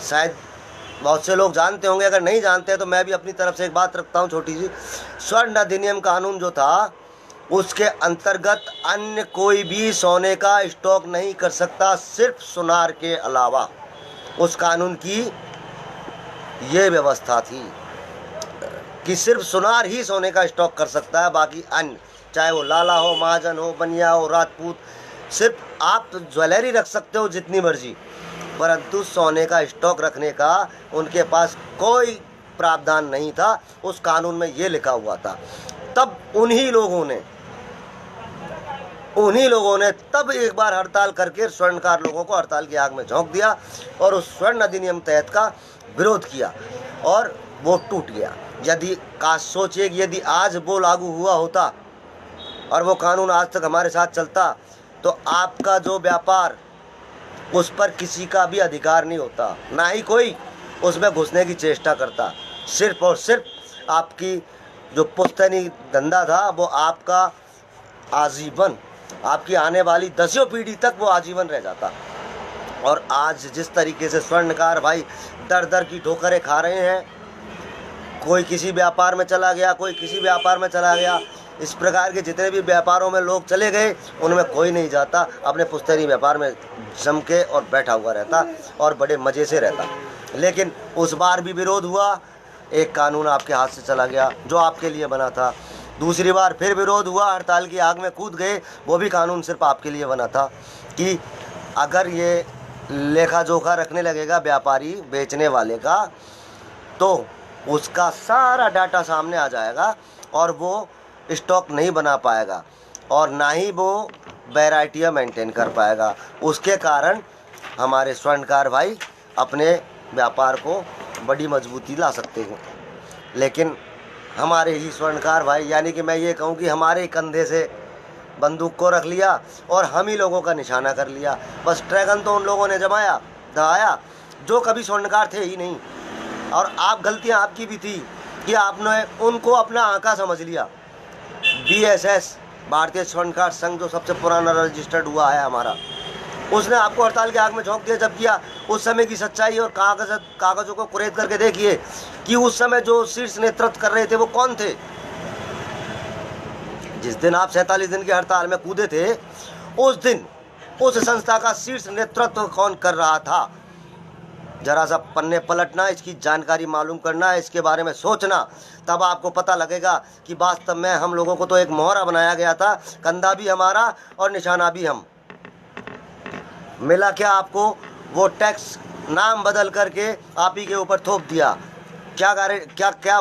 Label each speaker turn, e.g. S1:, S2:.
S1: शायद बहुत से लोग जानते होंगे, अगर नहीं जानते हैं तो मैं भी अपनी तरफ से एक बात रखता हूँ छोटी सी। स्वर्ण अधिनियम कानून जो था उसके अंतर्गत अन्य कोई भी सोने का स्टॉक नहीं कर सकता, सिर्फ सुनार के अलावा। उस कानून की ये व्यवस्था थी कि सिर्फ सुनार ही सोने का स्टॉक कर सकता है, बाकी अन्य चाहे वो लाला हो, महाजन हो, बनिया हो, राजपूत, सिर्फ आप ज्वेलरी रख सकते हो जितनी मर्जी, परंतु सोने का स्टॉक रखने का उनके पास कोई प्रावधान नहीं था। उस कानून में ये लिखा हुआ था। तब उन्हीं लोगों ने तब एक बार हड़ताल करके स्वर्णकार लोगों को हड़ताल की आग में झोंक दिया और उस स्वर्ण अधिनियम तहत का विरोध किया और वो टूट गया। यदि सोचिए कि यदि आज वो लागू हुआ होता और वो कानून आज तक हमारे साथ चलता तो आपका जो व्यापार, उस पर किसी का भी अधिकार नहीं होता, ना ही कोई उसमें घुसने की चेष्टा करता। सिर्फ और सिर्फ आपकी जो पुश्तैनी धंधा था वो आपका आजीवन, आपकी आने वाली 10वीं पीढ़ी तक वो आजीवन रह जाता। और आज जिस तरीके से स्वर्णकार भाई दर दर की ठोकरें खा रहे हैं, कोई किसी व्यापार में चला गया, कोई किसी व्यापार में चला गया, इस प्रकार के जितने भी व्यापारों में लोग चले गए उनमें कोई नहीं जाता, अपने पुश्तैनी व्यापार में जम के और बैठा हुआ रहता और बड़े मज़े से रहता। लेकिन उस बार भी विरोध हुआ, एक कानून आपके हाथ से चला गया जो आपके लिए बना था। दूसरी बार फिर विरोध हुआ, हड़ताल की आग में कूद गए, वो भी कानून सिर्फ आपके लिए बना था कि अगर ये लेखा जोखा रखने लगेगा व्यापारी बेचने वाले का तो उसका सारा डाटा सामने आ जाएगा और वो स्टॉक नहीं बना पाएगा और ना ही वो वैरायटियाँ मेंटेन कर पाएगा। उसके कारण हमारे स्वर्णकार भाई अपने व्यापार को बड़ी मजबूती ला सकते हैं। लेकिन हमारे ही स्वर्णकार भाई, यानी कि मैं ये कहूँ कि हमारे कंधे से बंदूक को रख लिया और हम ही लोगों का निशाना कर लिया। बस ड्रैगन तो उन लोगों ने जमाया दहाया जो कभी स्वर्णकार थे ही नहीं। और आप गलतियां आपकी भी थी कि आपने उनको अपना आका समझ लिया। BSS भारतीय स्वर्णकार संघ जो सबसे पुराना रजिस्टर्ड हुआ है हमारा, उसने आपको हड़ताल की आग में झोंक दिया। जब किया उस समय की सच्चाई और कागजों को कुरेद करके देखिए कि उस समय जो शीर्ष नेतृत्व कर रहे थे वो कौन थे। जिस दिन आप 47 दिन की हड़ताल में कूदे थे उस दिन उस संस्था का शीर्ष नेतृत्व कौन कर रहा था, जरा सा पन्ने पलटना, इसकी जानकारी मालूम करना, इसके बारे में सोचना, तब आपको पता लगेगा कि वास्तव में हम लोगों को तो एक मोहरा बनाया गया था, कंधा भी हमारा और निशाना भी हम। मिला क्या आपको? वो टैक्स नाम बदल करके आप ही के ऊपर थोप दिया। क्या